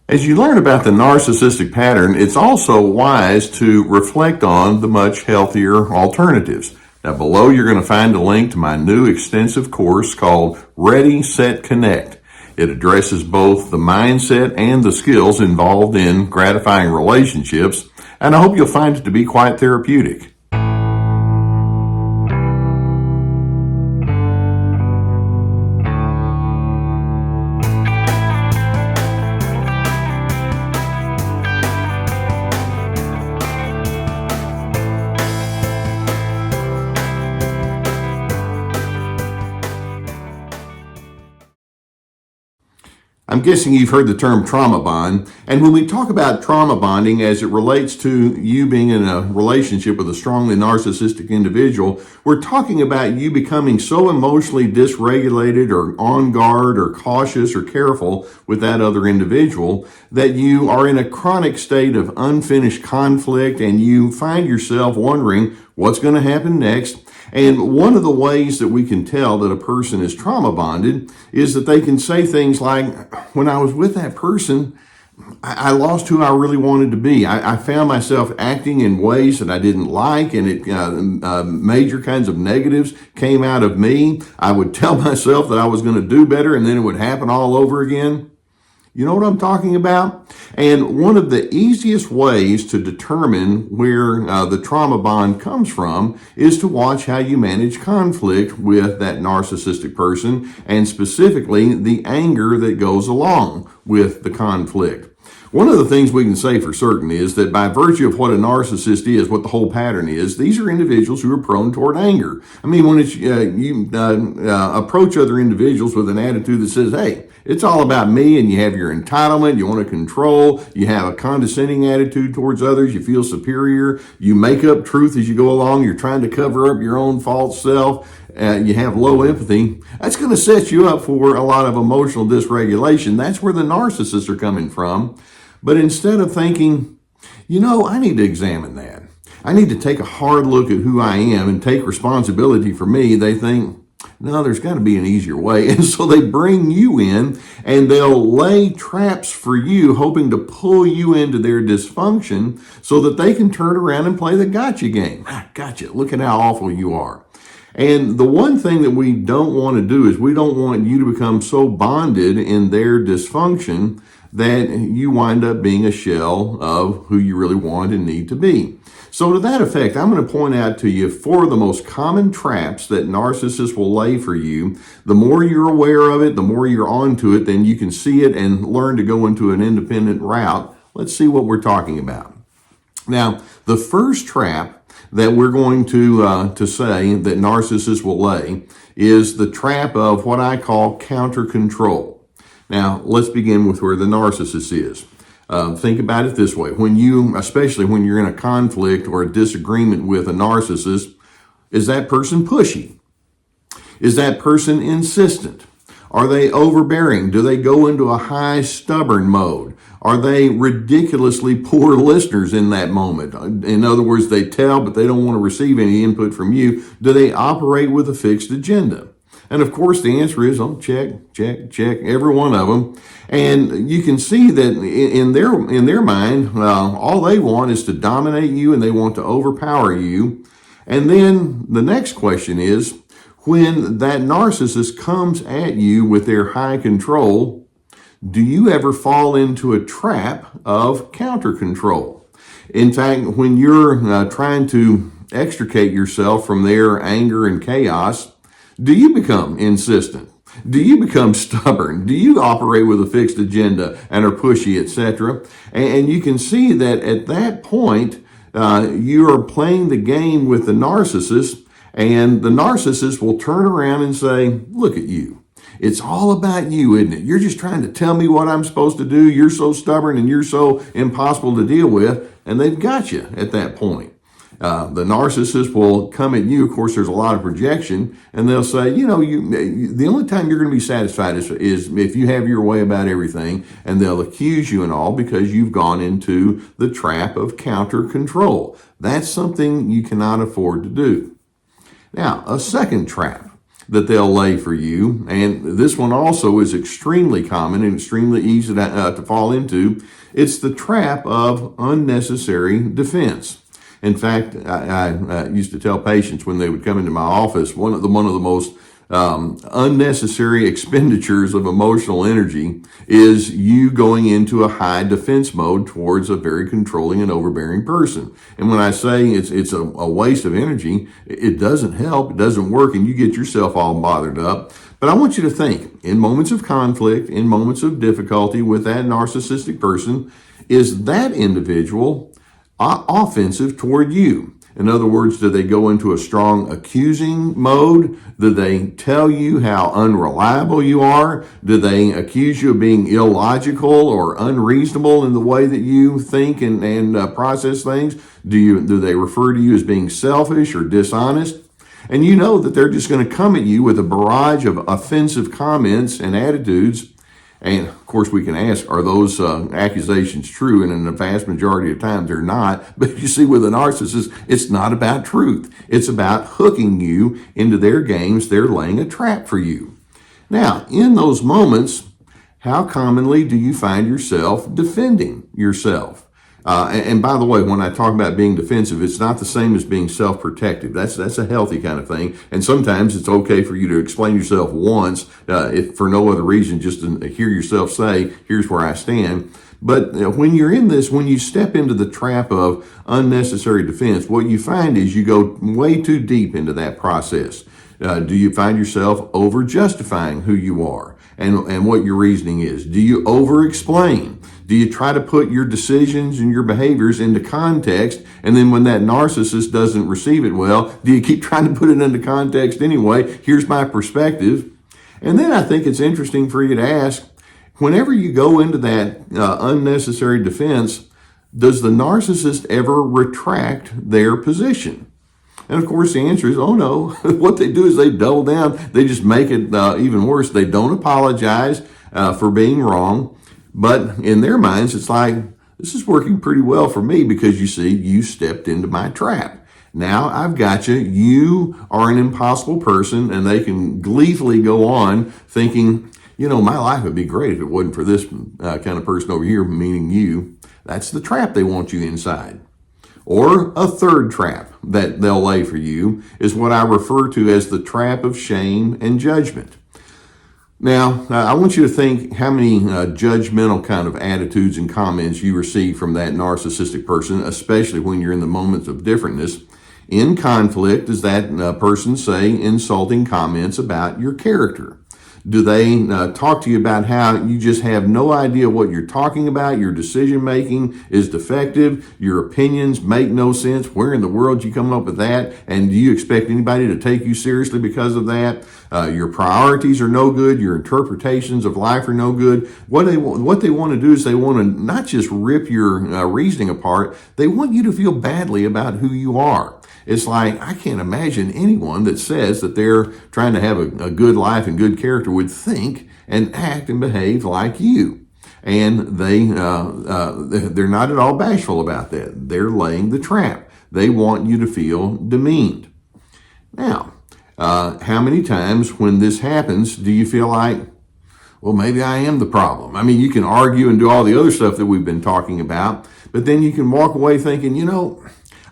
As you learn about the narcissistic pattern, it's also wise to reflect on the much healthier alternatives. Now, below you're going to find a link to my new extensive course called Ready, Set, Connect. It addresses both the mindset and the skills involved in gratifying relationships, and I hope you'll find it to be quite therapeutic. I'm guessing you've heard the term trauma bond, and when we talk about trauma bonding as it relates to you being in a relationship with a strongly narcissistic individual, we're talking about you becoming so emotionally dysregulated or on guard or cautious or careful with that other individual that you are in a chronic state of unfinished conflict and you find yourself wondering what's going to happen next. And one of the ways that we can tell that a person is trauma bonded is that they can say things like, when I was with that person, I lost who I really wanted to be. I found myself acting in ways that I didn't like, and major kinds of negatives came out of me. I would tell myself that I was going to do better, and then it would happen all over again. You know what I'm talking about? And one of the easiest ways to determine where the trauma bond comes from is to watch how you manage conflict with that narcissistic person, and specifically the anger that goes along with the conflict. One of the things we can say for certain is that by virtue of what a narcissist is, what the whole pattern is, these are individuals who are prone toward anger. I mean, when you approach other individuals with an attitude that says, hey, it's all about me, and you have your entitlement, you want to control, you have a condescending attitude towards others, you feel superior, you make up truth as you go along, you're trying to cover up your own false self, you have low empathy, that's going to set you up for a lot of emotional dysregulation. That's where the narcissists are coming from. But instead of thinking, I need to examine that, I need to take a hard look at who I am and take responsibility for me, they think, no, there's got to be an easier way. And so they bring you in and they'll lay traps for you, hoping to pull you into their dysfunction so that they can turn around and play the gotcha game. Gotcha. Look at how awful you are. And the one thing that we don't want to do is we don't want you to become so bonded in their dysfunction that you wind up being a shell of who you really want and need to be. So to that effect, I'm going to point out to you 4 of the most common traps that narcissists will lay for you. The more you're aware of it, the more you're onto it, then you can see it and learn to go into an independent route. Let's see what we're talking about. Now, the first trap that we're going to say that narcissists will lay is the trap of what I call counter control. Now, let's begin with where the narcissist is. Think about it this way. Especially when you're in a conflict or a disagreement with a narcissist, is that person pushy? Is that person insistent? Are they overbearing? Do they go into a high stubborn mode? Are they ridiculously poor listeners in that moment? In other words, they tell, but they don't want to receive any input from you. Do they operate with a fixed agenda? And of course, the answer is, check, every one of them. And you can see that in their mind, all they want is to dominate you and they want to overpower you. And then the next question is, when that narcissist comes at you with their high control, do you ever fall into a trap of counter control? In fact, when you're trying to extricate yourself from their anger and chaos, do you become insistent? Do you become stubborn? Do you operate with a fixed agenda and are pushy, etc.? And you can see that at that point, you are playing the game with the narcissist, and the narcissist will turn around and say, look at you. It's all about you, isn't it? You're just trying to tell me what I'm supposed to do. You're so stubborn and you're so impossible to deal with. And they've got you at that point. The narcissist will come at you. Of course, there's a lot of projection, and they'll say, the only time you're going to be satisfied is if you have your way about everything, and they'll accuse you and all because you've gone into the trap of counter control. That's something you cannot afford to do. Now, a second trap that they'll lay for you. And this one also is extremely common and extremely easy to fall into. It's the trap of unnecessary defense. In fact, I used to tell patients when they would come into my office, one of the most unnecessary expenditures of emotional energy is you going into a high defense mode towards a very controlling and overbearing person. And when I say it's a waste of energy, it doesn't help, it doesn't work, and you get yourself all bothered up. But I want you to think, in moments of conflict, in moments of difficulty with that narcissistic person, is that individual offensive toward you? In other words, do they go into a strong accusing mode? Do they tell you how unreliable you are? Do they accuse you of being illogical or unreasonable in the way that you think and process things? Do they refer to you as being selfish or dishonest? And you know that they're just going to come at you with a barrage of offensive comments and attitudes. And of course, we can ask, are those accusations true? And in the vast majority of times, they're not. But you see, with a narcissist, it's not about truth. It's about hooking you into their games. They're laying a trap for you. Now, in those moments, how commonly do you find yourself defending yourself? And by the way, when I talk about being defensive, it's not the same as being self-protective. That's a healthy kind of thing. And sometimes it's okay for you to explain yourself once, if for no other reason, just to hear yourself say, here's where I stand. But when you're in this, when you step into the trap of unnecessary defense, what you find is you go way too deep into that process. Do you find yourself over-justifying who you are and what your reasoning is? Do you over-explain? Do you try to put your decisions and your behaviors into context, and then when that narcissist doesn't receive it well, do you keep trying to put it into context anyway? Here's my perspective. And then I think it's interesting for you to ask, whenever you go into that unnecessary defense, does the narcissist ever retract their position? And of course, the answer is, oh no. What they do is they double down. They just make it even worse. They don't apologize for being wrong. But in their minds, it's like, this is working pretty well for me because you see, you stepped into my trap. Now I've got you. You are an impossible person, and they can gleefully go on thinking, my life would be great if it wasn't for this kind of person over here, meaning you. That's the trap they want you inside. Or a third trap that they'll lay for you is what I refer to as the trap of shame and judgment. Now, I want you to think how many judgmental kind of attitudes and comments you receive from that narcissistic person, especially when you're in the moments of differentness. In conflict, does that person say insulting comments about your character? Do they talk to you about how you just have no idea what you're talking about? Your decision making is defective. Your opinions make no sense. Where in the world you come up with that? And do you expect anybody to take you seriously because of that? Your priorities are no good. Your interpretations of life are no good. What they want to do is they want to not just rip your reasoning apart. They want you to feel badly about who you are. It's like, I can't imagine anyone that says that they're trying to have a good life and good character would think and act and behave like you. And they're not at all bashful about that. They're laying the trap. They want you to feel demeaned. Now, how many times when this happens do you feel like, well, maybe I am the problem? I mean, you can argue and do all the other stuff that we've been talking about, but then you can walk away thinking,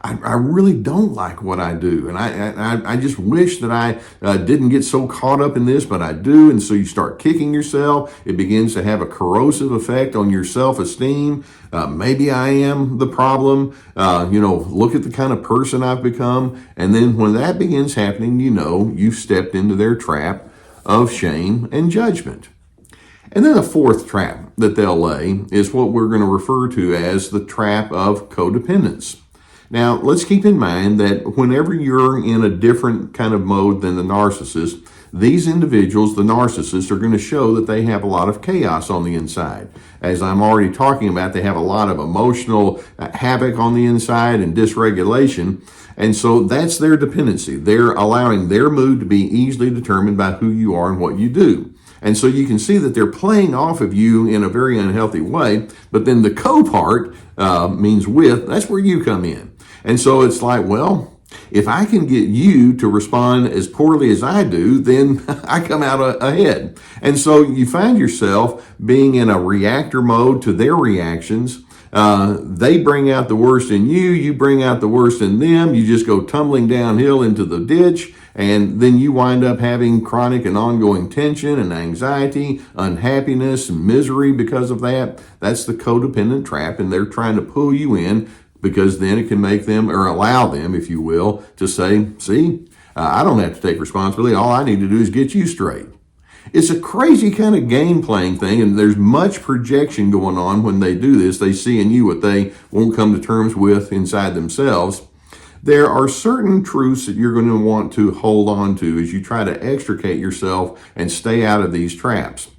I really don't like what I do. And I just wish that I didn't get so caught up in this, but I do. And so you start kicking yourself. It begins to have a corrosive effect on your self-esteem. Maybe I am the problem. Look at the kind of person I've become. And then when that begins happening, you've stepped into their trap of shame and judgment. And then a fourth trap that they'll lay is what we're going to refer to as the trap of codependence. Now, let's keep in mind that whenever you're in a different kind of mode than the narcissist, these individuals, the narcissists, are going to show that they have a lot of chaos on the inside. As I'm already talking about, they have a lot of emotional havoc on the inside and dysregulation. And so that's their dependency. They're allowing their mood to be easily determined by who you are and what you do. And so you can see that they're playing off of you in a very unhealthy way. But then the co part means with, that's where you come in. And so it's like, well, If I can get you to respond as poorly as I do, then I come out ahead. And so you find yourself being in a reactor mode to their reactions. They bring out the worst in you, you bring out the worst in them, you just go tumbling downhill into the ditch, and then you wind up having chronic and ongoing tension and anxiety, unhappiness, and misery because of that. That's the codependent trap, and they're trying to pull you in because then it can make them, or allow them, if you will, to say, see, I don't have to take responsibility. All I need to do is get you straight. It's a crazy kind of game playing thing, and there's much projection going on when they do this. They see in you what they won't come to terms with inside themselves. There are certain truths that you're going to want to hold on to as you try to extricate yourself and stay out of these traps.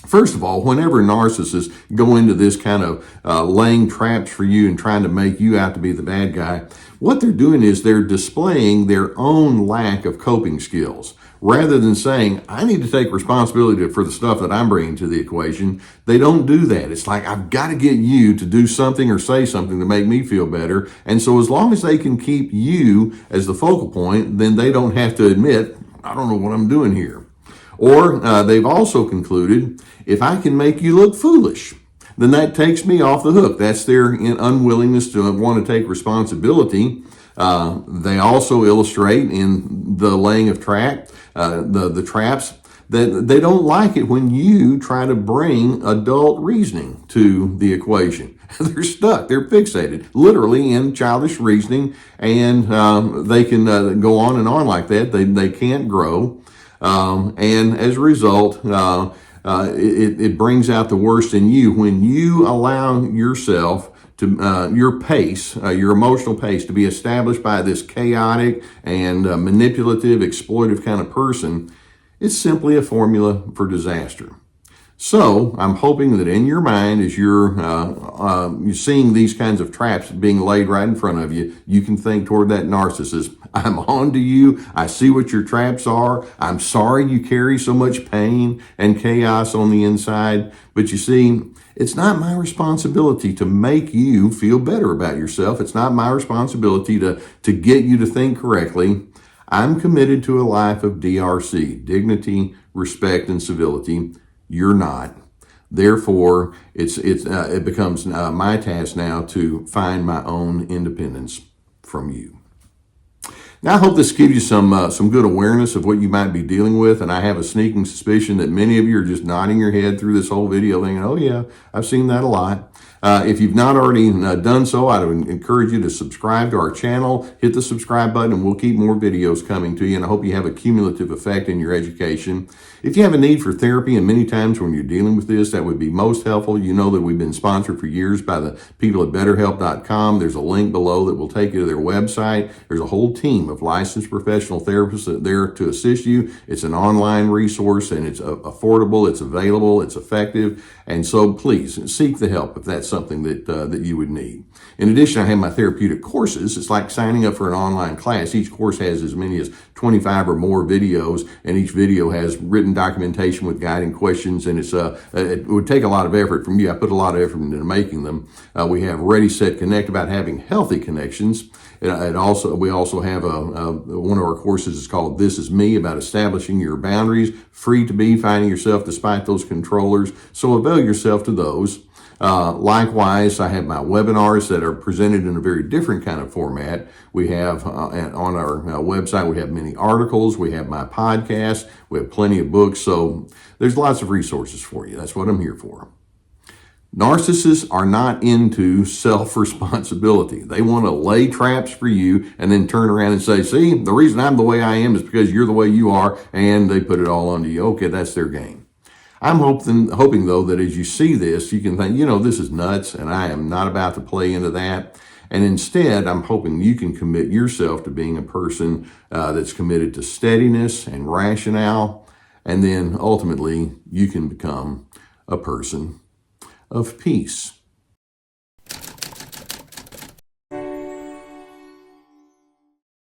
First of all, whenever narcissists go into this kind of laying traps for you and trying to make you out to be the bad guy, what they're doing is they're displaying their own lack of coping skills. Rather than saying, I need to take responsibility for the stuff that I'm bringing to the equation, they don't do that. It's like, I've got to get you to do something or say something to make me feel better. And so as long as they can keep you as the focal point, then they don't have to admit, I don't know what I'm doing here. Or they've also concluded, if I can make you look foolish, then that takes me off the hook. That's their unwillingness to want to take responsibility. They also illustrate in the laying of the traps that they don't like it when you try to bring adult reasoning to the equation. They're stuck. They're fixated, literally, in childish reasoning, and they can go on and on like that. They can't grow. And as a result, it brings out the worst in you when you allow yourself to your pace, your emotional pace, to be established by this chaotic and manipulative, exploitive kind of person. It's simply a formula for disaster. So I'm hoping that in your mind, as you're seeing these kinds of traps being laid right in front of you, you can think toward that narcissist. I'm on to you. I see what your traps are. I'm sorry you carry so much pain and chaos on the inside. But you see, it's not my responsibility to make you feel better about yourself. It's not my responsibility to get you to think correctly. I'm committed to a life of DRC, dignity, respect, and civility. You're not. Therefore, it becomes my task now to find my own independence from you. Now, I hope this gives you some good awareness of what you might be dealing with, and I have a sneaking suspicion that many of you are just nodding your head through this whole video thinking, oh yeah, I've seen that a lot. If you've not already done so, I would encourage you to subscribe to our channel, hit the subscribe button, and we'll keep more videos coming to you, and I hope you have a cumulative effect in your education. If you have a need for therapy, and many times when you're dealing with this, that would be most helpful. You know that we've been sponsored for years by the people at BetterHelp.com. There's a link below that will take you to their website. There's a whole team of licensed professional therapists that are there to assist you. It's an online resource, and it's affordable, it's available, it's effective, and so please seek the help if that's something that you would need. In addition, I have my therapeutic courses. It's like signing up for an online class. Each course has as many as 25 or more videos, and each video has written documentation with guiding questions, and it would take a lot of effort from you. I put a lot of effort into making them. We have Ready, Set, Connect about having healthy connections. We also have one of our courses is called This Is Me, about establishing your boundaries, free to be, finding yourself despite those controllers. So avail yourself to those. Likewise, I have my webinars that are presented in a very different kind of format. We have on our website, we have many articles, we have my podcast, we have plenty of books, so there's lots of resources for you. That's what I'm here for. Narcissists are not into self-responsibility. They want to lay traps for you and then turn around and say, see, the reason I'm the way I am is because you're the way you are, and they put it all onto you. Okay, that's their game. I'm hoping, though, that as you see this, you can think, this is nuts, and I am not about to play into that. And instead, I'm hoping you can commit yourself to being a person that's committed to steadiness and rationale, and then ultimately you can become a person of peace.